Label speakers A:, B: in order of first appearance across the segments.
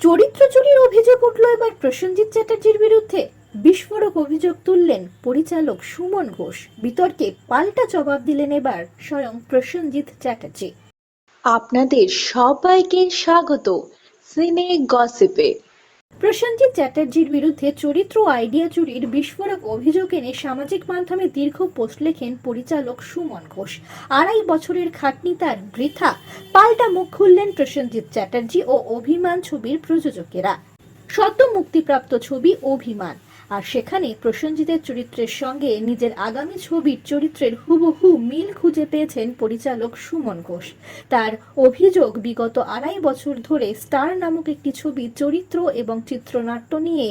A: চরিত্র চুরির অভিযোগ উঠল এবার প্রসেনজিৎ চ্যাটার্জির বিরুদ্ধে। বিস্ফোরক অভিযোগ তুললেন পরিচালক সুমন ঘোষ। বিতর্কে পাল্টা জবাব দিলেন এবার স্বয়ং প্রসেনজিৎ চ্যাটার্জি।
B: আপনাদের সবাইকে স্বাগত সিনে গসিপে।
A: প্রসেনজিৎ চ্যাটার্জির বিরুদ্ধে চরিত্র আইডিয়া চুরির বিস্ফোরক অভিযোগ এনে সামাজিক মাধ্যমে দীর্ঘ পোস্ট লেখেন পরিচালক সুমন ঘোষ। 2.5 বছরের খাটনি তার বৃথা। পাল্টা মুখ খুললেন প্রসেনজিৎ চ্যাটার্জি ও অভিমান ছবির প্রযোজকেরা। সদ্য মুক্তিপ্রাপ্ত ছবি অভিমান, আর সেখানে প্রসেনজিতের চরিত্রের সঙ্গে নিজের আগামী ছবির চরিত্রের হুবহু মিল খুঁজে পেয়েছেন পরিচালক সুমন ঘোষ। তার অভিযোগ, বিগত 2.5 বছর ধরে স্টার নামক একটি ছবির চরিত্র এবং চিত্রনাট্য নিয়ে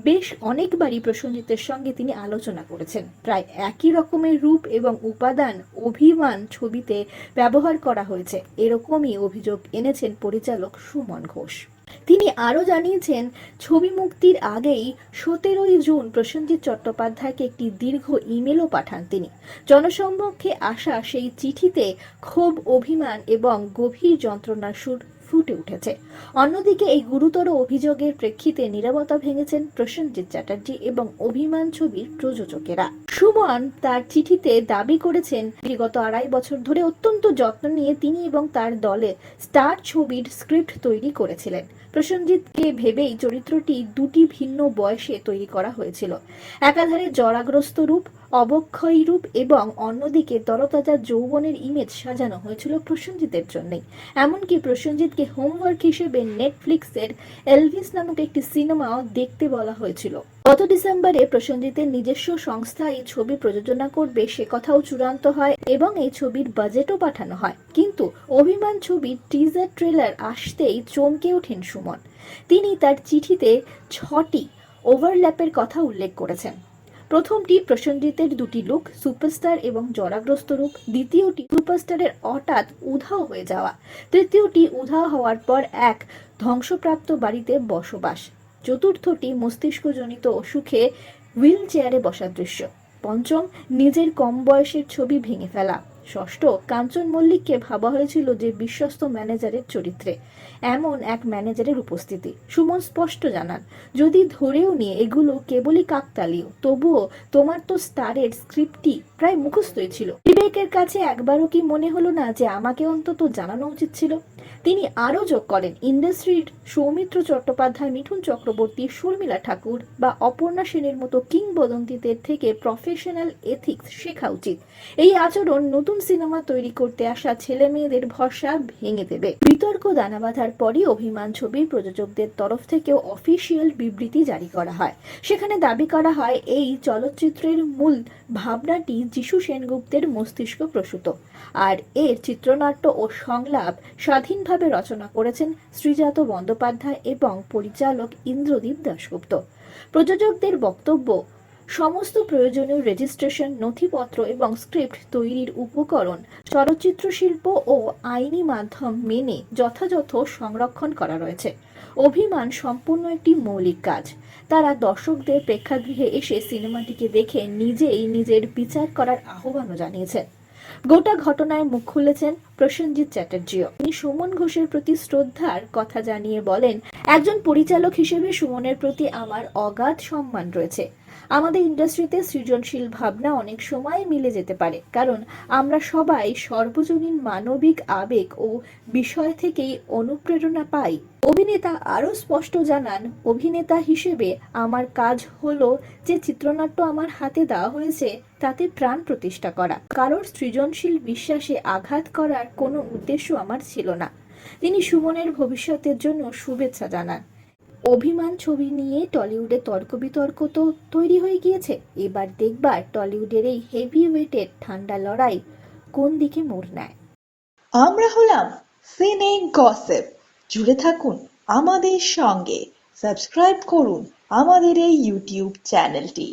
A: বেশ অনেকবারই প্রসেনজিতের সঙ্গে তিনি আলোচনা করেছেন। প্রায় একই রকমের রূপ এবং উপাদান অভিমান ছবিতে ব্যবহার করা হয়েছে, এরকমই অভিযোগ এনেছেন পরিচালক সুমন ঘোষ। তিনি আরও জানিয়েছেন, ছবি মুক্তির আগেই 17 জুন প্রসেনজিৎ চট্টোপাধ্যায়কে একটি দীর্ঘ ইমেলও পাঠান তিনি। জনসম্মুখে আসা সেই চিঠিতে ক্ষোভ, অভিমান এবং গভীর যন্ত্রণার সুর ফুটে উঠেছে। অন্যদিকে এই গুরুতর অভিযোগের প্রেক্ষিতে নীরবতা ভেঙেছেন প্রসেনজিৎ চ্যাটার্জি এবং অভিমান ছবির প্রযোজকেরা। সুমন তার চিঠিতে দাবি করেছেন, বিগত 2.5 বছর ধরে অত্যন্ত যত্ন নিয়ে তিনি এবং তার দলে স্টার ছবির স্ক্রিপ্ট তৈরি করেছিলেন। প্রসেনজিৎকে ভেবেই চরিত্রটি 2টি ভিন্ন বয়সে তৈরি করা হয়েছিল। একাধারে জরাগ্রস্ত রূপ, অবক্ষয়ী রূপ এবং অন্যদিকে তরতাজা যৌবনের ইমেজ সাজানো হয়েছিল প্রসেনজিতের জন্যই। এমনকি প্রসেনজিৎকে হোমওয়ার্ক হিসেবে নেটফ্লিক্সের এলভিস নামক একটি সিনেমাও দেখতে বলা হয়েছিল। গত ডিসেম্বরে প্রসেনজিতের নিজস্ব সংস্থা এই ছবি প্রযোজনা করবে সে কথাও চূড়ান্ত হয় এবং এই ছবির বাজেটও পাঠানো হয়। কিন্তু অভিমান ছবির টিজার ট্রেলার আসতেই চমকে ওঠেন সুমন। তিনি তার চিঠিতে 6টি ওভারল্যাপের কথা উল্লেখ করেছেন। প্রথমটি প্রসেনজিতের 2টি লুক, সুপারস্টার এবং জরাগ্রস্ত রূপ। দ্বিতীয়টি সুপারস্টারের হঠাৎ উধাও হয়ে যাওয়া। তৃতীয়টি উধাও হওয়ার পর এক ধ্বংসপ্রাপ্ত বাড়িতে বসবাস। চতুর্থটি মস্তিষ্কজনিত অসুখে হুইল চেয়ারে বসার দৃশ্য। পঞ্চম, নিজের কম বয়সের ছবি ভেঙে ফেলা। ষষ্ঠ, কাঞ্চন মল্লিককে ভাবা হয়েছিল যে বিশ্বস্ত ম্যানেজারের চরিত্রে, এমন এক ম্যানেজারের উপস্থিতি। সুমন স্পষ্ট জানান, যদি ধরেও নিয়ে এগুলো কেবলই কাকতালীয়, তবুও তোমার তো স্টারের স্ক্রিপ্টটি প্রায় মুখস্থই ছিল। বিবেকের কাছে একবারও কি মনে হলো না যে আমাকে অন্তত জানানো উচিত ছিল? তিনি আরও যোগ করেন, ইন্ডাস্ট্রির সৌমিত্র চট্টোপাধ্যায়, মিঠুন চক্রবর্তী, শর্মিলা ঠাকুর বা অপর্ণা সেনের মতো কিংবদন্তিদের থেকে প্রফেশনাল এথিক্স শেখা উচিত। এই আচরণ নতুন সিনেমা তৈরি করতে আসা ছেলে মেয়েদের ভরসা ভেঙে দেবে। বিতর্ক দানা বাঁধার পরই অভিমান ছবির প্রযোজকদের তরফ থেকেও অফিসিয়াল বিবৃতি জারি করা হয়। সেখানে দাবি করা হয়, এই চলচ্চিত্রের মূল ভাবনাটি যিশু সেনগুপ্তের মস্তিষ্ক প্রসূত, আর এর চিত্রনাট্য ও সংলাপ স্বাধীনভাবে রচনা করেছেন শ্রীজাত বন্দ্যোপাধ্যায় এবং পরিচালক ইন্দ্রদীপ দাশগুপ্ত। প্রযোজকদের বক্তব্য, সমস্ত প্রয়োজনীয় রেজিস্ট্রেশন, নথিপত্র এবং স্ক্রিপ্ট তৈরির উপকরণ চলচ্চিত্র শিল্প ও আইনি মাধ্যম মেনে যথাযথ সংরক্ষণ করা রয়েছে। অভিমান সম্পূর্ণ একটি মৌলিক কাজ। তারা দর্শকদের প্রেক্ষাগৃহে এসে সিনেমাটিকে দেখে নিজেই নিজের বিচার করার আহ্বানও জানিয়েছেন। গোটা ঘটনায় মুখ খুলেছেন প্রসেনজিৎ চ্যাটার্জিও। তিনি সুমন ঘোষের প্রতি শ্রদ্ধার কথা জানিয়ে বলেন, একজন পরিচালক হিসেবে সুমনের প্রতি আমার অগাধ সম্মান রয়েছে। আমাদের ইন্ডাস্ট্রিতে সৃজনশীল ভাবনা অনেক সময় মিলে যেতে পারে, কারণ আমরা সবাই সর্বজনীন মানবিক আবেগ ও বিষয় থেকেই অনুপ্রেরণা পাই। অভিনেতা আরও স্পষ্ট জানান, অভিনেতা হিসেবে আমার কাজ হলো যে চিত্রনাট্য আমার হাতে দেওয়া হয়েছে তাতে প্রাণ প্রতিষ্ঠা করা। কারোর সৃজনশীল বিশ্বাসে আঘাত করার কোনো উদ্দেশ্য আমার ছিল না। তিনি সুমনের ভবিষ্যতের জন্য শুভেচ্ছা জানান। অভিমান ছবি নিয়ে টলিউডে তর্ক বিতর্ক তো তৈরি হয়ে গিয়েছে। এবার দেখবার টলিউডের এই হেভি ওয়েটের ঠান্ডা লড়াই কোন দিকে মোড় নেয়।
B: আমরা হলাম সিনে গসিপ। জুড়ে থাকুন আমাদের সঙ্গে, সাবস্ক্রাইব করুন আমাদের এই ইউটিউব চ্যানেলটি।